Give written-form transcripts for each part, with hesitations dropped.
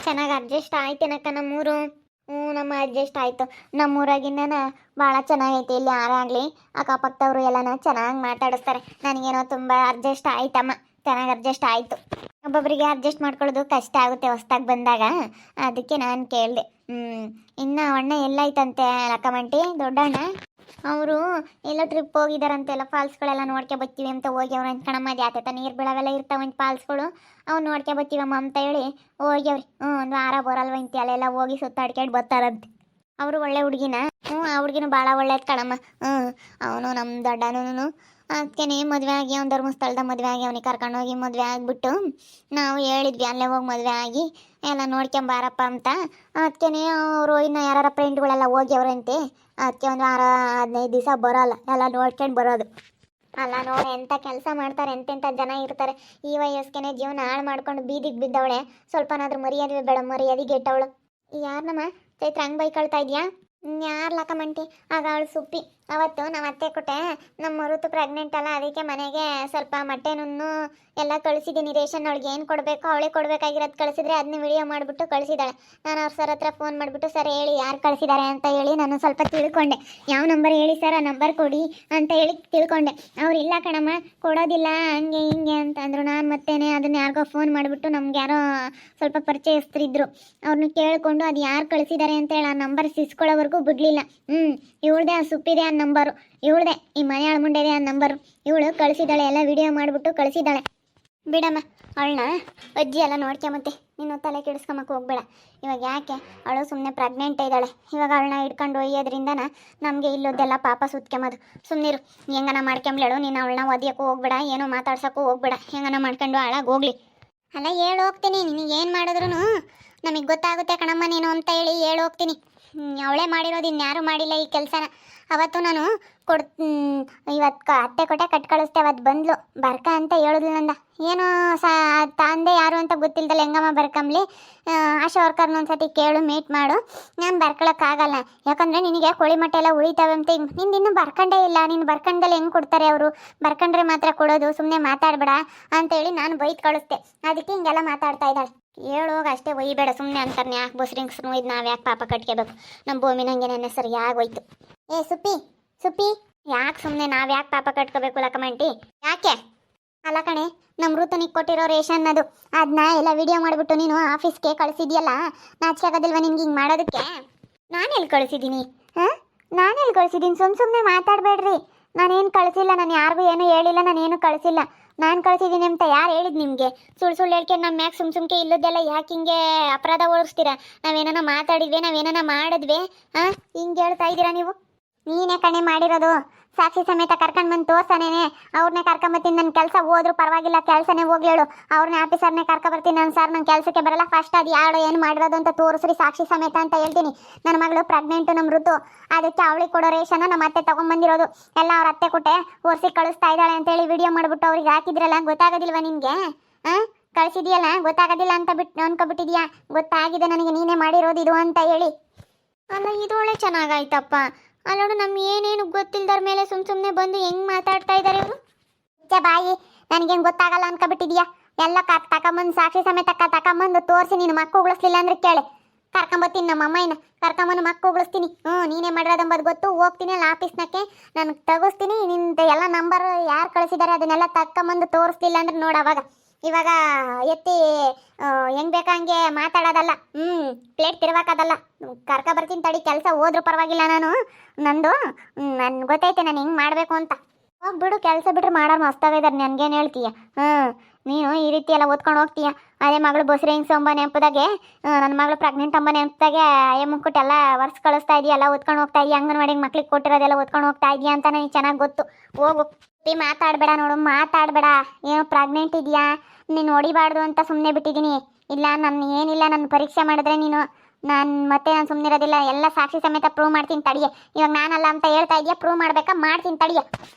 ಚೆನ್ನಾಗಿ ಅಡ್ಜಸ್ಟ್ ಆಯ್ತೇನಕ್ಕ ನಮ್ಮೂರು. ನಮ್ಮ ಅಡ್ಜಸ್ಟ್ ಆಯಿತು. ನಮ್ಮೂರಾಗಿಂದನ ಭಾಳ ಚೆನ್ನಾಗೈತೆ. ಇಲ್ಲಿ ಯಾರಾಗಲಿ ಅಕ್ಕಪಕ್ಕದವರು ಎಲ್ಲನ ಚೆನ್ನಾಗಿ ಮಾತಾಡಿಸ್ತಾರೆ. ನನಗೇನೋ ತುಂಬ ಅಡ್ಜಸ್ಟ್ ಆಯ್ತಮ್ಮ, ಚೆನ್ನಾಗಿ ಅಡ್ಜಸ್ಟ್ ಆಯಿತು. ಒಬ್ಬೊಬ್ಬರಿಗೆ ಅಡ್ಜಸ್ಟ್ ಮಾಡ್ಕೊಳ್ಳೋದು ಕಷ್ಟ ಆಗುತ್ತೆ ಹೊಸ್ದಾಗಿ ಬಂದಾಗ, ಅದಕ್ಕೆ ನಾನು ಕೇಳಿದೆ. ಇನ್ನು ಅಣ್ಣ ಎಲ್ಲಾಯ್ತಂತೆ ಲಕ್ಕಮಂಟಿ ದೊಡ್ಡಣ್ಣ? ಅವರು ಎಲ್ಲ ಟ್ರಿಪ್ ಹೋಗಿದಾರಂತೆ, ಎಲ್ಲ ಫಾಲ್ಸ್ಗಳೆಲ್ಲ ನೋಡ್ಕೊ ಬರ್ತೀವಿ ಅಂತ ಹೋಗ್ಯವ್ರು ಅಂತ ಕಣಮ್ಮ. ಅದು ಯಾತ ನೀರು ಬೀಳವೆಲ್ಲ ಇರ್ತಾವಂತ ಫಾಲ್ಸ್ಗಳು, ಅವು ನೋಡ್ಕೊ ಬರ್ತೀವಮ್ಮ ಅಂತ ಹೇಳಿ ಹೋಗ್ಯವ್ರಿ. ಒಂದು ವಾರ ಬರಲ್ವಂತೆ, ಅಲ್ಲೆಲ್ಲ ಹೋಗಿ ಸುತ್ತಾಡ್ಕೊಂಡು ಬರ್ತಾರಂತೆ. ಅವರು ಒಳ್ಳೆ ಹುಡುಗಿನ? ಆ ಹುಡುಗಿನೂ ಭಾಳ ಒಳ್ಳೇದು ಕಣಮ್ಮ. ಅವನು ನಮ್ಮ ದೊಡ್ಡನೂ ಅದಕ್ಕೆ ಮದುವೆ ಆಗಿ ಅವ್ನು ಧರ್ಮಸ್ಥಳದ ಮದುವೆ ಆಗಿ ಅವನಿಗೆ ಕರ್ಕೊಂಡೋಗಿ ಮದುವೆ ಆಗಿಬಿಟ್ಟು ನಾವು ಹೇಳಿದ್ವಿ ಅಲ್ಲೇ ಹೋಗಿ ಮದುವೆ ಆಗಿ ಎಲ್ಲ ನೋಡ್ಕೊಂಬಾರಪ್ಪ ಅಂತ. ಅದಕ್ಕೆ ಅವರು ಇನ್ನು ಯಾರ ಫ್ರೆಂಡ್ಗಳೆಲ್ಲ ಹೋಗ್ಯವ್ರಂತೆ. ಅದಕ್ಕೆ ಒಂದು ವಾರ 15 ದಿವಸ ಬರೋಲ್ಲ, ಎಲ್ಲ ನೋಡ್ಕೊಂಡು ಬರೋದು. ಅಲ್ಲ ನೋಡಿ ಎಂಥ ಕೆಲಸ ಮಾಡ್ತಾರೆ, ಎಂತೆಂಥ ಜನ ಇರ್ತಾರೆ. ಈ ವಯಸ್ಸಿಗೆ ಜೀವನ ಹಾಳು ಮಾಡ್ಕೊಂಡು ಬೀದಿಗೆ ಬಿದ್ದವಳೆ. ಸ್ವಲ್ಪನಾದ್ರೂ ಮರ್ಯಾದೆ ಬೇಡ, ಮರ್ಯಾದೆ ಗೆಟ್ಟವಳು. ಯಾರನಮ್ಮ ಚೈತ್ರ ಹಂಗೆ ಬೈಕೊಳ್ತಾ ಇದೆಯಾ? ಯಾರು ಲಕ್ಕಮಂಟಿ? ಆಗ ಅವಳು ಸುಪ್ಪಿ. ಅವತ್ತು ನಾವು ಅತ್ತೆ ಕೊಟ್ಟೆ, ನಮ್ಮ ಋತು ಪ್ರೆಗ್ನೆಂಟ್ ಅಲ್ಲ, ಅದಕ್ಕೆ ಮನೆಗೆ ಸ್ವಲ್ಪ ಮೊಟ್ಟೆನೂ ಎಲ್ಲ ಕಳಿಸಿದ್ದೀನಿ. ರೇಷನ್ ಅವಳಿಗೆ ಏನು ಕೊಡಬೇಕು ಅವಳೇ ಕೊಡಬೇಕಾಗಿರೋದು ಕಳಿಸಿದ್ರೆ ಅದನ್ನ ವಿಡಿಯೋ ಮಾಡಿಬಿಟ್ಟು ಕಳಿಸಿದ್ದಾಳೆ. ನಾನು ಅವ್ರ ಸರ್ ಹತ್ರ ಫೋನ್ ಮಾಡಿಬಿಟ್ಟು ಸರ್ ಹೇಳಿ ಯಾರು ಕಳಿಸಿದ್ದಾರೆ ಅಂತ ಹೇಳಿ ನಾನು ಸ್ವಲ್ಪ ತಿಳ್ಕೊಂಡೆ. ಯಾವ ನಂಬರ್ ಹೇಳಿ ಸರ್, ಆ ನಂಬರ್ ಕೊಡಿ ಅಂತ ಹೇಳಿ ತಿಳ್ಕೊಂಡೆ. ಅವ್ರು ಇಲ್ಲ ಕಣಮ್ಮ ಕೊಡೋದಿಲ್ಲ ಹಂಗೆ ಹಿಂಗೆ ಅಂತಂದರು. ನಾನು ಮತ್ತೇನೆ ಅದನ್ನ ಯಾರಿಗೋ ಫೋನ್ ಮಾಡಿಬಿಟ್ಟು ನಮ್ಗೆ ಯಾರೋ ಸ್ವಲ್ಪ ಪರಿಚಯಸ್ಥರಿದ್ರು, ಅವ್ರನ್ನ ಕೇಳಿಕೊಂಡು ಅದು ಯಾರು ಕಳಿಸಿದ್ದಾರೆ ಅಂತ ಹೇಳಿ ಆ ನಂಬರ್ ಸಿಸ್ಕೊಳ್ಳೋವರೆಗೂ ಬಿಡಲಿಲ್ಲ. ಇವಳ್ದೆ ಆ ಸುಪ್ಪಿದೆ ಆ ನಂಬರು, ಇವಳ್ದೆ ಈ ಮನೆಯಾಳ ಮುಂಡೆದೆ ಆ ನಂಬರು. ಇವಳು ಕಳಿಸಿದ್ದಾಳೆ, ಎಲ್ಲ ವಿಡಿಯೋ ಮಾಡಿಬಿಟ್ಟು ಕಳಿಸಿದ್ದಾಳೆ. ಬಿಡಮ್ಮ ಅವಳನ್ನ, ಅಜ್ಜಿ ಎಲ್ಲ ನೋಡ್ಕೊಂಬತ್ತೆ, ನೀನು ತಲೆ ಕೆಡಿಸ್ಕೊಂಬಕ್ಕೆ ಹೋಗ್ಬೇಡ. ಇವಾಗ ಯಾಕೆ ಅವಳು ಸುಮ್ಮನೆ ಪ್ರೆಗ್ನೆಂಟ್ ಇದ್ದಾಳೆ. ಇವಾಗ ಅವಳನ್ನ ಹಿಡ್ಕೊಂಡು ಒಯ್ಯೋದ್ರಿಂದನ ನಮಗೆ ಇಲ್ಲೋದೆಲ್ಲ ಪಾಪ ಸುತ್ಕೊಂಬೋದು. ಸುಮ್ಮನಿರು, ಹೆಂಗನ ಮಾಡ್ಕೊಂಬ್ಲೇಳು. ನೀನು ಅವಳನ್ನ ಒದಿಯೋಕ್ಕೂ ಹೋಗ್ಬೇಡ, ಏನೋ ಮಾತಾಡ್ಸೋಕ್ಕೂ ಹೋಗ್ಬೇಡ. ಹೆಂಗನ ಮಾಡ್ಕೊಂಡು ಹಾಳಾಗಿ ಹೋಗ್ಲಿ. ಅಲ್ಲ ಹೇಳಿ ಹೋಗ್ತೀನಿ, ನಿನಗೆ ಏನು ಮಾಡಿದ್ರು ನಮಗೆ ಗೊತ್ತಾಗುತ್ತೆ ಕಣಮ್ಮ ನೀನು ಅಂತ ಹೇಳಿ ಹೇಳಿ ಹೋಗ್ತೀನಿ. ಅವಳೇ ಮಾಡಿರೋದು, ಇನ್ಯಾರು ಮಾಡಿಲ್ಲ ಈ ಕೆಲಸನ. ಅವತ್ತು ನಾನು ಇವತ್ತು ಅತ್ತೆ ಕೊಟ್ಟೆ ಕಟ್ ಕಳಿಸ್ತೆ. ಅವತ್ತು ಬಂದ್ಲು ಬರ್ಕ ಅಂತ ಹೇಳಿದ್ಲು. ನಂದ ಏನೋ ತಂದೆ ಯಾರು ಅಂತ ಗೊತ್ತಿಲ್ದಲ್ಲ ಹೆಂಗಮ್ಮ ಬರ್ಕಂಬ್ಲಿ, ಆಶಾ ವರ್ಕರ್ನ ಒಂದ್ಸತಿ ಕೇಳು, ಮೀಟ್ ಮಾಡು. ನಾನು ಬರ್ಕೊಳಕ್ಕಾಗಲ್ಲ, ಯಾಕಂದರೆ ನಿನಗೆ ಕೋಳಿ ಮೊಟ್ಟೆ ಎಲ್ಲ ಉಳಿತಾವೆ ಅಂತ. ನಿಂದು ಇನ್ನೂ ಬರ್ಕೊಂಡೇ ಇಲ್ಲ, ನೀನು ಬರ್ಕೊಂಡಲ್ಲಿ ಹೆಂಗೆ ಕೊಡ್ತಾರೆ ಅವರು? ಬರ್ಕೊಂಡ್ರೆ ಮಾತ್ರ ಕೊಡೋದು, ಸುಮ್ಮನೆ ಮಾತಾಡಬೇಡ ಅಂತೇಳಿ ನಾನು ಬೈದು ಕಳಿಸ್ತೆ. ಅದಕ್ಕೆ ಹಿಂಗೆಲ್ಲ ಮಾತಾಡ್ತಾ ಇದ್ದಾಳೆ. ಹೇಳೋಗ ಅಷ್ಟೇ, ಒಯ್ಬೇಡ ಸುಮ್ಮನೆ ಅಂತಾರೆ. ಯಾಕೆ ಬಸ್ರಿಂಗ್ಸ್ನು ಇದು ನಾವು ಯಾಕೆ ಪಾಪ ಕಟ್ಕೋಬೇಕು? ನಮ್ಮ ಭೂಮಿ ನಂಗೆ ನೆನ್ನೆ ಸರಿ ಆಗೋಯ್ತು. ಏ ಸುಪ್ಪಿ ಯಾಕೆ ಸುಮ್ಮನೆ ನಾವು ಯಾಕೆ ಪಾಪ ಕಟ್ಕೋಬೇಕು ಲಕ್ಕಮಂಟಿ? ಯಾಕೆ ಅಲ್ಲ ಕಣೆ, ನಮ್ಮ ಋತುನಿಗೆ ಕೊಟ್ಟಿರೋ ರೇಷನ್ ಅದನ್ನ ಎಲ್ಲ ವಿಡಿಯೋ ಮಾಡಿಬಿಟ್ಟು ನೀನು ಆಫೀಸ್ಗೆ ಕಳಿಸಿದ್ಯಲ್ಲ, ನಾಚಿಕೆ ಆಗೋದಿಲ್ವ ನಿನ್ಗೆ ಹಿಂಗೆ ಮಾಡೋದಕ್ಕೆ? ನಾನೆಲ್ಲಿ ಕಳಿಸಿದ್ದೀನಿ? ನಾನೆಲ್ಲಿ ಕಳಿಸಿದ್ದೀನಿ? ಸುಮ್ಮನೆ ಮಾತಾಡಬೇಡ್ರಿ. ನಾನೇನು ಕಳಿಸಿಲ್ಲ, ನಾನು ಯಾರಿಗೂ ಏನೂ ಹೇಳಿಲ್ಲ, ನಾನೇನು ಕಳಿಸಿಲ್ಲ. ನಾನು ಕಳಿಸಿದ್ದೀನಿ ಅಂತ ಯಾರು ಹೇಳಿದ್ ನಿಮಗೆ? ಸುಳ್ಳು ಹೇಳ್ಕೊಂಡು ನಮ್ಮ ಮ್ಯಾಗ ಸುಮ್ಕೆ ಇಲ್ಲದೆಲ್ಲ ಯಾಕೆ ಹಿಂಗೆ ಅಪರಾಧ ಓಡಿಸ್ತೀರಾ? ನಾವೇನ ಮಾತಾಡಿದ್ವಿ, ನಾವೇನ ಮಾಡಿದ್ವಿ? ಹಿಂಗೆ ಹೇಳ್ತಾ ಇದ್ದೀರಾ ನೀವು? ನೀನೇ ಕಣೆ ಮಾಡಿರೋದು. ಸಾಕ್ಷಿ ಸಮೇತ ಕರ್ಕೊಂಡು ಬಂದು ತೋರ್ಸನೇನೆ. ಅವ್ರನ್ನೇ ಕರ್ಕೊಂಬರ್ತೀನಿ, ನನ್ನ ಕೆಲಸ ಹೋದ್ರೂ ಪರವಾಗಿಲ್ಲ, ಕೆಲಸನೇ ಹೋಗ್ಲೇಳು. ಅವ್ರನ್ನೇ ಆಫೀಸರ್ನೇ ಕರ್ಕೊಬರ್ತೀನಿ. ನಾನು ಸರ್ ನನ್ನ ಕೆಲಸಕ್ಕೆ ಬರಲ್ಲ, ಫಸ್ಟ್ ಅದು ಯಾರು ಏನು ಮಾಡಿರೋದು ಅಂತ ತೋರಿಸ್ರಿ ಸಾಕ್ಷಿ ಸಮೇತ ಅಂತ ಹೇಳ್ತೀನಿ. ನನ್ನ ಮಗಳು ಪ್ರೆಗ್ನೆಂಟು, ನಮ್ಮ ಋತು, ಅದಕ್ಕೆ ಅವಳಿಗೆ ಕೊಡೋ ರೇಷನ್ನು ನಮ್ಮ ಅತ್ತೆ ತೊಗೊಂಬಂದಿರೋದು ಎಲ್ಲ ಅವ್ರ ಅತ್ತೆ ಕೊಟ್ಟೆ ಓರಿಸಿ ಕಳಿಸ್ತಾ ಇದ್ದಾಳೆ ಅಂತೇಳಿ ವಿಡಿಯೋ ಮಾಡಿಬಿಟ್ಟು ಅವ್ರಿಗೆ ಹಾಕಿದ್ರಲ್ಲ. ಗೊತ್ತಾಗೋದಿಲ್ವ ನಿನಗೆ? ಕಳಿಸಿದೆಯಲ್ಲ, ಗೊತ್ತಾಗೋದಿಲ್ಲ ಅಂತ ಅನ್ಕೊಬಿಟ್ಟಿದ್ಯಾ? ಗೊತ್ತಾಗಿದೆ ನನಗೆ ನೀನೇ ಮಾಡಿರೋದು ಇದು ಅಂತ ಹೇಳಿ. ಅಲ್ಲ ಇದು ಒಳ್ಳೆ ಚೆನ್ನಾಗಾಯ್ತಪ್ಪ. ಅಲ್ಲೋಡು, ನಮ್ಮ ಏನೇನು ಗೊತ್ತಿಲ್ದರ ಮೇಲೆ ಸುಮ್ಮನೆ ಬಂದು ಹೆಂಗೆ ಮಾತಾಡ್ತಾ ಇದ್ದಾರೆ ಇವರು? ಬಾಯಿ, ನನಗೇನು ಗೊತ್ತಾಗಲ್ಲ ಅನ್ಕೊಬಿಟ್ಟಿದ್ಯಾ? ಎಲ್ಲ ತಗೊಂಬಂದು ಸಾಕ್ಷಿ ಸಮೇತ ತಗೊಂಬಂದು ತೋರಿಸಿ. ನೀನು ಮಕ್ಕ ಉಳಿಸ್ಲಿಲ್ಲ ಅಂದ್ರೆ ಕೇಳೆ, ಕರ್ಕೊಂಬತ್ತೀನಿ ನಮ್ಮ ಅಮ್ಮಯ್ಯನ, ಕರ್ಕೊಂಬಂದು ಮಕ್ಕ ಉಳಿಸ್ತೀನಿ. ನೀನೇ ಮಾಡಿರೋದಂಬದು ಗೊತ್ತು. ಹೋಗ್ತೀನಿ ಅಲ್ಲಿ ಆಫೀಸ್ನಕ್ಕೆ, ನಾನು ತೆಗಿಸ್ತೀನಿ. ನಿಂದು ಎಲ್ಲ ನಂಬರ್ ಯಾರು ಕಳಿಸಿದ್ದಾರೆ ಅದನ್ನೆಲ್ಲ ತಗೊಂಬಂದು ತೋರಿಸ್ಲಿಲ್ಲ ಅಂದ್ರೆ ನೋಡು ಅವಾಗ. ಇವಾಗ ಎತ್ತಿ ಹೆಂಗೆ ಬೇಕಂಗೆ ಮಾತಾಡೋದಲ್ಲ, ಪ್ಲೇಟ್ ತಿರ್ವಾಕೋದಲ್ಲ. ಬರ್ತೀನಿ ತಡಿ, ಕೆಲಸ ಹೋದ್ರೂ ಪರವಾಗಿಲ್ಲ. ನಂದು ಗೊತ್ತೈತೆ ನಾನು ಹೆಂಗೆ ಮಾಡಬೇಕು ಅಂತ. ಹೋಗ್ಬಿಡು, ಕೆಲಸ ಬಿಟ್ರೆ ಮಾಡೋರು ಮಸ್ತಾಗಿದ್ದಾರೆ. ನನಗೇನು ಹೇಳ್ತೀಯ? ನೀನು ಈ ರೀತಿ ಎಲ್ಲ ಓದ್ಕೊಂಡು ಹೋಗ್ತೀಯ. ಅದೇ ಮಗಳು ಬಸ್ರಿ ಹೆಂಗ್ಸ್ ಅಂಬ ನೆನಪದಾಗೆ, ನನ್ನ ಮಗಳು ಪ್ರೆಗ್ನೆಂಟ್ ಅಂಬ ನೆನಪದಾಗೆ ಅಯ್ಯ ಮುಕ್ಕೊಟ್ಟು ಎಲ್ಲ ವರ್ಷ ಕಳಿಸ್ತಾ ಇದೆಯಾ, ಎಲ್ಲ ಓದ್ಕೊಂಡು ಹೋಗ್ತಾ ಇದೆಯಾ, ಅಂಗನವಾಡಿಗೆ ಮಕ್ಳಿಗೆ ಕೊಟ್ಟಿರೋದೆಲ್ಲ ಓದ್ಕೊಂಡು ಹೋಗ್ತಾ ಇದೆಯಾ ಅಂತ ನನಗೆ ಚೆನ್ನಾಗಿ ಗೊತ್ತು. ಹೋಗು, ಮಾತಾಡಬೇಡ ನೋಡು, ಮಾತಾಡಬೇಡ. ಏನೋ ಪ್ರೆಗ್ನೆಂಟ್ ಇದೆಯಾ, ನೀನು ಹೊಡಿಬಾರ್ದು ಅಂತ ಸುಮ್ಮನೆ ಬಿಟ್ಟಿದ್ದೀನಿ. ಇಲ್ಲ, ನಾನು ಏನಿಲ್ಲ, ನನ್ನ ಪರೀಕ್ಷೆ ಮಾಡಿದ್ರೆ ನಾನು ಸುಮ್ಮನೆ ಇರೋದಿಲ್ಲ. ಎಲ್ಲ ಸಾಕ್ಷಿ ಸಮೇತ ಪ್ರೂವ್ ಮಾಡ್ತೀನಿ ತಡಿಯೆ. ಇವಾಗ ನಾನಲ್ಲ ಅಂತ ಹೇಳ್ತಾ ಇದೆಯಾ, ಪ್ರೂವ್ ಮಾಡ್ಬೇಕಾ? ಮಾಡ್ತೀನಿ ತಡಿಯೆ.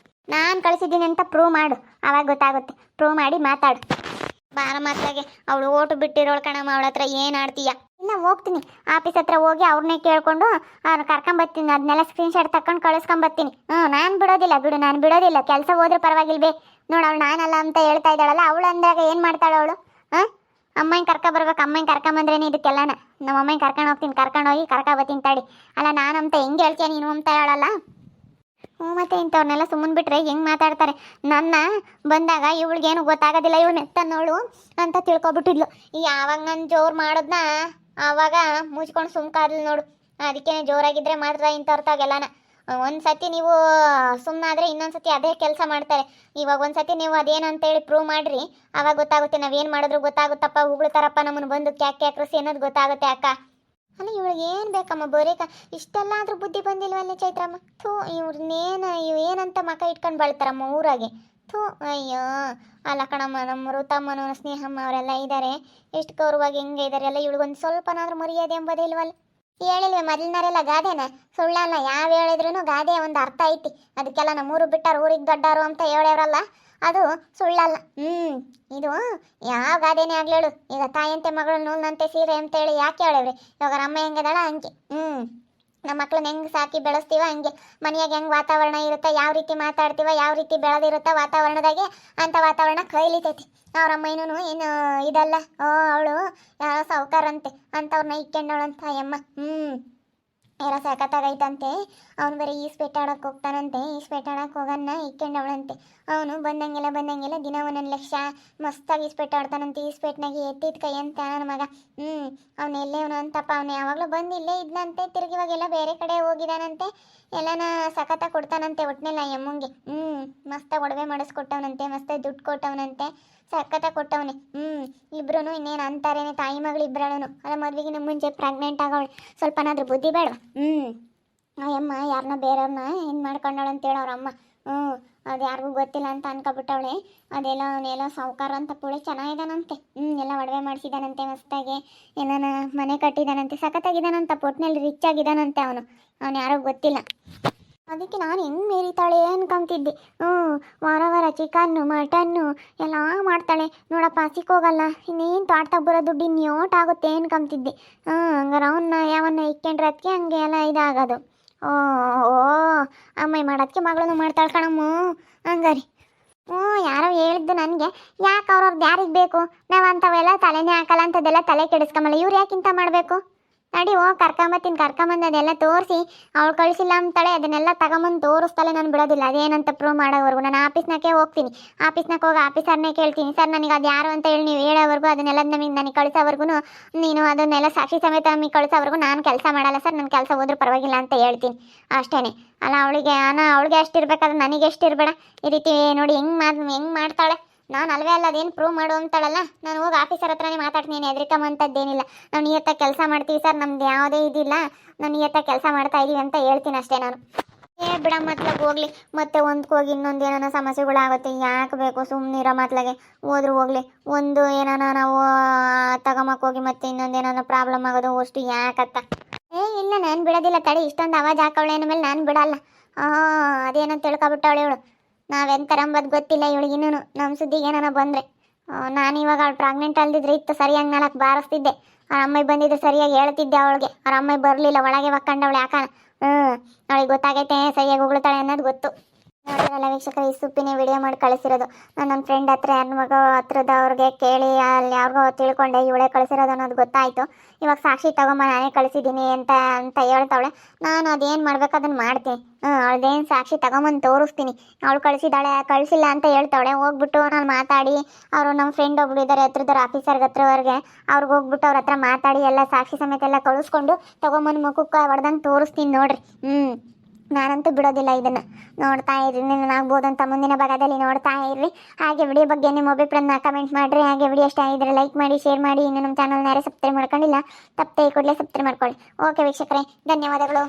ನಾನು ಕಳಿಸಿದ್ದೀನಿ ಅಂತ ಪ್ರೂವ್ ಮಾಡು, ಆವಾಗ ಗೊತ್ತಾಗುತ್ತೆ. ಪ್ರೂವ್ ಮಾಡಿ ಮಾತಾಡು. ಬಾರ ಮಾತಾಗೆ ಅವಳು ಓಟು ಬಿಟ್ಟಿರೋಳು ಕಣಮ್ಮ. ಅವಳ ಹತ್ರ ಏನು ಆಡ್ತೀಯ? ಇನ್ನು ಹೋಗ್ತೀನಿ ಆಫೀಸ್ ಹತ್ರ, ಹೋಗಿ ಅವ್ರನ್ನೇ ಕೇಳ್ಕೊಂಡು ಅವ್ರು ಕರ್ಕೊಂಬರ್ತೀನಿ. ಅದನ್ನೆಲ್ಲ ಸ್ಕ್ರೀನ್ಶಾಟ್ ತಗೊಂಡು ಕಳಿಸ್ಕೊಂಬರ್ತೀನಿ. ನಾನು ಬಿಡೋದಿಲ್ಲ, ಬಿಡು, ನಾನು ಬಿಡೋದಿಲ್ಲ. ಕೆಲಸ ಹೋದ್ರೆ ಪರವಾಗಿಲ್ವೇ? ನೋಡು, ಅವಳು ನಾನಲ್ಲ ಅಂತ ಹೇಳ್ತಾ ಇದ್ದಾಳಲ್ಲ, ಅವಳು ಅಂದಾಗ ಏನು ಮಾಡ್ತಾಳೆ ಅವಳು? ಅಮ್ಮನ ಬರ್ಬೇಕು, ಅಮ್ಮನ ಕರ್ಕೊಂಬಂದ್ರೇನೆ ಇದಕ್ಕೆಲ್ಲನ. ನಮ್ಮ ಅಮ್ಮನ ಕರ್ಕೊಂಡು ಹೋಗ್ತೀನಿ, ಕರ್ಕೊಂಡು ಹೋಗಿ ಬರ್ತೀನಿ ತಡಿ. ಅಲ್ಲ ನಾನಂತ ಹೆಂಗೆ ಹೇಳ್ತೀಯ ನೀನು ಅಂತ ಹೇಳಲ್ಲ. ಹ್ಞೂ ಮತ್ತೆ ಇಂಥವ್ರನ್ನೆಲ್ಲ ಸುಮ್ಮನೆ ಬಿಟ್ರೆ ಹೆಂಗೆ ಮಾತಾಡ್ತಾರೆ. ನನ್ನ ಬಂದಾಗ ಇವಳಿಗೇನು ಗೊತ್ತಾಗೋದಿಲ್ಲ, ಇವಳು ನೆತ್ತನ್ನೋಳು ಅಂತ ತಿಳ್ಕೊಬಿಟ್ಟಿದ್ಲು. ಯಾವಾಗ ನಾನು ಜೋರು ಮಾಡೋದ್ನ ಆವಾಗ ಮುಚ್ಕೊಂಡು ಸುಮ್ಕಾದ್ಲು ನೋಡು. ಅದಕ್ಕೆ ಜೋರಾಗಿದ್ದರೆ ಮಾತ್ರ ಇಂಥವ್ರತಾಗೆಲ್ಲನ. ಒಂದು ಸತಿ ನೀವು ಸುಮ್ಮನಾದರೆ ಇನ್ನೊಂದು ಸತಿ ಅದೇ ಕೆಲಸ ಮಾಡ್ತಾರೆ. ಇವಾಗ ಒಂದು ಸತಿ ನೀವು ಅದೇನಂತೇಳಿ ಪ್ರೂವ್ ಮಾಡಿರಿ, ಆವಾಗ ಗೊತ್ತಾಗುತ್ತೆ. ನಾವೇನು ಮಾಡಿದ್ರು ಗೊತ್ತಾಗುತ್ತಪ್ಪ, ಉಗುಳ್ತಾರಪ್ಪ ನಮ್ಮನ್ನು ಬಂದು ಕ್ಯಾಕ್ರಸಿ ಅನ್ನೋದು ಗೊತ್ತಾಗುತ್ತೆ ಅಕ್ಕ. ಅಲ್ಲ ಇವಳಿಗೆ ಏನು ಬೇಕಮ್ಮ ಬೋರೇಕ, ಇಷ್ಟೆಲ್ಲ ಆದರೂ ಬುದ್ಧಿ ಬಂದಿಲ್ವಲ್ಲ ಚೈತ್ರಮ್ಮ. ಥೂ ಇವೇನಂತ ಮಕ ಇಟ್ಕೊಂಡು ಬಾಳ್ತಾರಮ್ಮ ಊರಾಗೆ. ಥೂ ಅಯ್ಯೋ. ಅಲ್ಲ ಕಣಮ್ಮ, ನಮ್ಮ ಋತಮ್ಮನು ಸ್ನೇಹಮ್ಮ ಅವರೆಲ್ಲ ಇದ್ದಾರೆ, ಎಷ್ಟು ಗೌರವವಾಗಿ ಹೆಂಗೆ ಇದ್ದಾರೆ ಎಲ್ಲ. ಇವಳಿಗೊಂದು ಸ್ವಲ್ಪನಾದ್ರೂ ಮರ್ಯಾದೆ ಎಂಬುದೇ ಇಲ್ವಲ್ಲ. ಹೇಳಿಲ್ವೇ ಮೊದಲಿನವರೆಲ್ಲ ಗಾದೆನ ಸುಳ್ಳಲ್ಲ, ಯಾವ ಹೇಳಿದ್ರು ಗಾದೆ ಒಂದು ಅರ್ಥ ಐತಿ. ಅದಕ್ಕೆಲ್ಲ ನಮ್ಮೂರು ಬಿಟ್ಟಾರು ಊರಿಗೆ ದೊಡ್ಡಾರು ಅಂತ ಹೇಳ್ಯಾರಲ್ಲ, ಅದು ಸುಳ್ಳಲ್ಲ. ಇದು ಯಾವ ಗಾದೆನೇ ಆಗ್ಲೇಳು. ಈಗ ತಾಯಿಯಂತೆ ಮಗಳು ನೂಲ್ನಂತೆ ಸೀರೆ ಅಂತ ಹೇಳಿ ಯಾಕೆ ಹೇಳವ್ರಿ? ಇವಾಗ ನಮ್ಮ ಹೆಂಗದಾಳ ಹಂಗೆ. ನಮ್ಮ ಮಕ್ಳನ್ನ ಹೆಂಗೆ ಸಾಕಿ ಬೆಳೆಸ್ತೀವ ಹಂಗೆ. ಮನೆಯಾಗ ಹೆಂಗೆ ವಾತಾವರಣ ಇರುತ್ತೋ, ಯಾವ ರೀತಿ ಮಾತಾಡ್ತೀವ, ಯಾವ ರೀತಿ ಬೆಳೆದಿರುತ್ತೋ ವಾತಾವರಣದಾಗೆ ಅಂಥ ವಾತಾವರಣ ಕೈಲಿತೈತಿ. ಅವ್ರಮ್ಮನೂ ಏನು ಇದಲ್ಲ, ಅವಳು ಯಾರೋ ಸಾವುಕಾರಂತೆ ಅಂಥವ್ರನ್ನ ಇಕ್ಕೊಂಡವಳಂತ ಅಯ್ಯಮ್ಮ. ಏನೋ ಸಖತ್ತಾಗೈತಂತೆ. ಅವನು ಬೇರೆ ಈಸ್ಪೇಟ್ ಆಡೋಕೆ ಹೋಗ್ತಾನಂತೆ. ಈಸ್ಪೇಟ್ ಆಡೋಕೆ ಹೋಗನ್ನ ಇಕ್ಕೊಂಡವಳಂತೆ. ಅವನು ಬಂದಂಗೆಲ್ಲ ದಿನ ಒಂದೊಂದು ಲಕ್ಷ ಮಸ್ತಾಗಿ ಈಸ್ಪೇಟ್ ಆಡ್ತಾನಂತೆ. ಈಸ್ಪೇಟ್ನಾಗೆ ಎತ್ತಿದ ಕೈ ಅಂತ ನನ್ನ ಮಗ. ಅವನು ಎಲ್ಲೇವನು ಅಂತಪ್ಪ, ಅವನು ಯಾವಾಗಲೂ ಬಂದು ಇಲ್ಲೇ ಇದ್ನಂತೆ. ತಿರುಗಿವಾಗೆಲ್ಲ ಬೇರೆ ಕಡೆ ಹೋಗಿದಾನಂತೆ. ಎಲ್ಲನ ಸಖತ್ತಾಗಿ ಕೊಡ್ತಾನಂತೆ ಒಟ್ಟಿನೆಲ್ಲ ಎಮ್ಮಂಗೆ. ಮಸ್ತಾಗಿ ಒಡವೆ ಮಾಡಿಸ್ಕೊಟ್ಟವನಂತೆ, ಮಸ್ತಾಗಿ ದುಡ್ಡು ಕೊಟ್ಟವನಂತೆ, ಸಖತ್ತಾಗಿ ಕೊಟ್ಟವನೆ. ಇಬ್ರು ಇನ್ನೇನು ಅಂತಾರೇನೆ, ತಾಯಿ ಮಗಳು ಇಬ್ಬರನು. ಅಲ್ಲ ಮದುವೆಗಿನ ಮುಂಚೆ ಪ್ರೆಗ್ನೆಂಟ್ ಆಗೋಳು, ಸ್ವಲ್ಪನಾದ್ರೂ ಬುದ್ಧಿ ಬೇಡ. ಅಯ್ಯಮ್ಮ ಯಾರನ್ನ ಬೇರೆಯವ್ರನ್ನ ಏನು ಮಾಡ್ಕೊಂಡವಳು ಅಂತೇಳಿ ಅವ್ರಮ್ಮ. ಅದು ಯಾರಿಗೂ ಗೊತ್ತಿಲ್ಲ ಅಂತ ಅನ್ಕೊಬಿಟ್ಟವಳೆ. ಅದೆಲ್ಲ ಅವನೆಲ್ಲ ಸಾವುಕಾರ ಅಂತ ಪುಳಿ ಚೆನ್ನಾಗಿದ್ದಾನಂತೆ. ಎಲ್ಲ ಒಡವೆ ಮಾಡಿಸಿದಾನಂತೆ, ಮಸ್ತಾಗಿ ಏನಾನ ಮನೆ ಕಟ್ಟಿದಾನಂತೆ, ಸಖತ್ತಾಗಿದ್ದಾನಂತ. ಪೊಟ್ನಲ್ಲಿ ರಿಚ್ ಆಗಿದ್ದಾನಂತೆ ಅವನು ಯಾರಿಗೂ ಗೊತ್ತಿಲ್ಲ. ಅದಕ್ಕೆ ನಾನು ಹೆಂಗೆ ಮೇರಿತಾಳೆ ಅನ್ಕೊಂತಿದ್ದೆ. ವಾರ ಚಿಕನ್ನು ಮಟನ್ನು ಎಲ್ಲ ಮಾಡ್ತಾಳೆ ನೋಡಪ್ಪ. ಸಿಕ್ಕೋಗಲ್ಲ, ಇನ್ನೇನು ತೋಟದಾಗ ಬರೋ ದುಡ್ಡು ಇನ್ನೋಟ್ ಆಗುತ್ತೆ ಅನ್ಕೊಂತಿದ್ದೆ. ಹಂಗಾರೆ ಅವನ್ನ ಯಾವನ್ನ ಇಕ್ಕೊಂಡ್ರೆ ಅದಕ್ಕೆ ಹಂಗೆ ಎಲ್ಲ ಇದಾಗೋದು. ಓ ಅಮ್ಮಯ್ಯ ಮಾಡೋದಕ್ಕೆ ಮಗಳನ್ನು ಮಾಡ್ತಾಳೆ ಕಣಮ್ಮ ಹಂಗಾರಿ. ಯಾರೋ ಹೇಳಿದ್ದು ನನಗೆ, ಯಾಕೆ ಅವ್ರವ್ರದ್ದು ಯಾರಿಗೆ ಬೇಕು, ನಾವು ಅಂಥವೆಲ್ಲ ತಲೆನೇ ಹಾಕಲ್ಲ ಅಂತದೆಲ್ಲ ತಲೆ ಕೆಡಿಸ್ಕೊಂಬಲ್ಲ. ಇವ್ರು ಯಾಕಿಂತ ಮಾಡಬೇಕು? ನಡಿ ಕರ್ಕೊಂಬತ್ತೀನಿ. ಅದೆಲ್ಲ ತೋರಿಸಿ ಅವಳು ಕಳಿಸಿಲ್ಲ ಅಂತಾಳೆ, ಅದನ್ನೆಲ್ಲ ತಗೊಂಬಂದು ತೋರಿಸ್ತಾಳೆ. ನಾನು ಬಿಡೋದಿಲ್ಲ, ಅದೇನಂತ ಪ್ರೂವ್ ಮಾಡೋವರೆಗೂ. ನಾನು ಆಫೀಸ್ನಾಗೆ ಹೋಗ್ತೀನಿ. ಆಫೀಸ್ನಾಗೆ ಹೋಗಿ ಆಫೀಸರ್ನೇ ಕೇಳ್ತೀನಿ, ಸರ್ ನನಗೆ ಅದು ಯಾರು ಅಂತ ಹೇಳಿ ನೀವು ಹೇಳೋವರೆಗೂ, ಅದನ್ನೆಲ್ಲ ನನಗೆ ಕಳಿಸೋವರೆಗೂ, ನೀನು ಅದನ್ನೆಲ್ಲ ಸಾಕ್ಷಿ ಸಮೇತ ನಮಗೆ ಕಳಿಸೋವರೆಗೂ ನಾನು ಕೆಲಸ ಮಾಡಲ್ಲ ಸರ್. ನನ್ನ ಕೆಲಸ ಹೋದ್ರೂ ಪರವಾಗಿಲ್ಲ ಅಂತ ಹೇಳ್ತೀನಿ ಅಷ್ಟೇ. ಅಲ್ಲ ಅವಳಿಗೆ ಎಷ್ಟಿರ್ಬೇಕಾದ್ರೆ ನನಗೆ ಎಷ್ಟಿರಬೇಡ. ಈ ರೀತಿ ನೋಡಿ ಹೆಂಗೆ ಮಾಡ್ತಾಳೆ. ನಾನು ಅಲ್ವೇ ಅಲ್ಲ, ಅದೇನು ಪ್ರೂವ್ ಮಾಡು ಅಂತಾಳಲ್ಲ. ನಾನು ಹೋಗಿ ಆಫೀಸರ್ ಹತ್ರನೇ ಮಾತಾಡ್ತೀನಿ, ಹೆದರಿಕಂಬಂಥದ್ದೇನಿಲ್ಲ. ನಾವು ನಿಯತ್ತಾಗಿ ಕೆಲಸ ಮಾಡ್ತೀವಿ ಸರ್, ನಮ್ದು ಯಾವುದೇ ಇದಿಲ್ಲ, ನಾವು ನಿಯತ್ತಾಗಿ ಕೆಲಸ ಮಾಡ್ತಾ ಇದೀವಿ ಅಂತ ಹೇಳ್ತೀನಿ ಅಷ್ಟೇ ನಾನು. ಬಿಡ ಮತ್ಲಾಗ ಹೋಗ್ಲಿ, ಮತ್ತೆ ಒಂದ್ಕೋಗಿ ಇನ್ನೊಂದು ಏನಾನ ಸಮಸ್ಯೆಗಳಾಗುತ್ತೆ. ಯಾಕೆ ಬೇಕು ಸುಮ್ಮನಿರೋ ಮತ್ಲಾಗೆ. ಹೋದ್ರೂ ಹೋಗ್ಲಿ, ಒಂದು ಏನಾನ ನಾವು ತಗೊಂಬಕ್ಕೆ ಹೋಗಿ ಮತ್ತೆ ಇನ್ನೊಂದು ಏನಾನ ಪ್ರಾಬ್ಲಮ್ ಆಗೋದು ಅಷ್ಟು ಯಾಕತ್ತ. ಇಲ್ಲ ನಾನು ಬಿಡೋದಿಲ್ಲ ತಡಿ. ಇಷ್ಟೊಂದು ಆವಾಜ್ ಹಾಕವಳೆ ಅಂದಮೇಲೆ ನಾನು ಬಿಡಲ್ಲ. ಅದೇನೋ ತಿಳ್ಕೊಬಿಟ್ಟವಳೆ ಇವಳು. ನಾವೆಂತರಂಬದು ಗೊತ್ತಿಲ್ಲ ಇವಳಿಗಿನ್ನೂ. ನಮ್ಮ ಸುದ್ದಿಗೆ ಏನಾನ ಬಂದರೆ ನಾನು ಇವಾಗ ಅವಳು ಪ್ರೆಗ್ನೆಂಟ್ ಅಲ್ದಿದ್ರೆ ಇತ್ತು ಸರಿಯಾಗಿ 4 ಬಾರಿಸ್ತಿದ್ದೆ. ಅವ್ರ ಅಮ್ಮಗೆ ಬಂದಿದ್ರೆ ಸರಿಯಾಗಿ ಹೇಳ್ತಿದ್ದೆ ಅವಳಿಗೆ. ಅವ್ರ ಅಮ್ಮಗೆ ಬರಲಿಲ್ಲ, ಒಳಗೆ ಒಕ್ಕಂಡವಳು ಯಾಕಾನ. ಅವಳಿಗೆ ಗೊತ್ತಾಗೈತೆ ಸರಿಯಾಗಿ ಉಗುಳ್ತಾಳೆ ಅನ್ನೋದು ಗೊತ್ತು. ನೋಡಿರಲ್ಲ ವೀಕ್ಷಕರು, ಈ ಸುಪ್ಪಿನೇ ವಿಡಿಯೋ ಮಾಡಿ ಕಳಿಸಿರೋದು. ನಾನು ನನ್ನ ಫ್ರೆಂಡ್ ಹತ್ರ ಯಾರ ಮಗೋ ಹತ್ರದವ್ರಿಗೆ ಕೇಳಿ ಅಲ್ಲಿ ಯಾರಿಗೋ ತಿಳ್ಕೊಂಡೆ ಇವಳೇ ಕಳಿಸಿರೋದು ಅನ್ನೋದು ಗೊತ್ತಾಯಿತು. ಇವಾಗ ಸಾಕ್ಷಿ ತಗೊಂಬ ನಾನೇ ಕಳಿಸಿದ್ದೀನಿ ಅಂತ ಹೇಳ್ತಾವಳೆ. ನಾನು ಅದೇನು ಮಾಡ್ಬೇಕು ಅದನ್ನು ಮಾಡ್ತೀನಿ. ಅವಳದೇನು ಸಾಕ್ಷಿ ತಗೊಂಬಂದು ತೋರಿಸ್ತೀನಿ. ಅವಳು ಕಳಿಸಿಲ್ಲ ಅಂತ ಹೇಳ್ತಾವಳೆ. ಹೋಗ್ಬಿಟ್ಟು ನಾನು ಮಾತಾಡಿ, ಅವರು ನಮ್ಮ ಫ್ರೆಂಡ್ ಒಬ್ರು ಇದ್ದಾರೆ ಹತ್ರದವ್ರು, ಆಫೀಸರ್ಗೆ ಹತ್ರವರೆಗೆ, ಅವ್ರಿಗೆ ಹೋಗ್ಬಿಟ್ಟು ಅವ್ರ ಹತ್ರ ಮಾತಾಡಿ ಎಲ್ಲ ಸಾಕ್ಷಿ ಸಮೇತ ಎಲ್ಲ ಕಳಿಸ್ಕೊಂಡು ತಗೊಂಬಂದು ಮುಖಕ್ಕೆ ಹೊಡೆದಂಗೆ ತೋರಿಸ್ತೀನಿ ನೋಡ್ರಿ. ನಾನಂತೂ ಬಿಡೋದಿಲ್ಲ. ಇದನ್ನು ನೋಡ್ತಾ ಇರ್ರಿ, ಆಗ್ಬೋದಂತ ಮುಂದಿನ ಭಾಗದಲ್ಲಿ ನೋಡ್ತಾ ಇರ್ರಿ. ಹಾಗೆ ವಿಡಿಯೋ ಬಗ್ಗೆ ನಿಮ್ಮ ಅಭಿಪ್ರಾಯನ ಕಮೆಂಟ್ ಮಾಡಿರಿ. ಹಾಗೆ ವಿಡಿಯೋ ಇಷ್ಟ ಆಗಿದ್ರೆ ಲೈಕ್ ಮಾಡಿ, ಶೇರ್ ಮಾಡಿ. ಇನ್ನು ನಮ್ಮ ಚಾನಲ್ನ ಯಾರೇ ಸಬ್ಸ್ಕ್ರೈಬ್ ಮಾಡ್ಕೊಂಡಿಲ್ಲ, ತಪ್ಪದೆ ಕೂಡಲೇ ಸಬ್ಸ್ಕ್ರೈಬ್ ಮಾಡ್ಕೊಳ್ಳಿ. ಓಕೆ ವೀಕ್ಷಕರೇ, ಧನ್ಯವಾದಗಳು.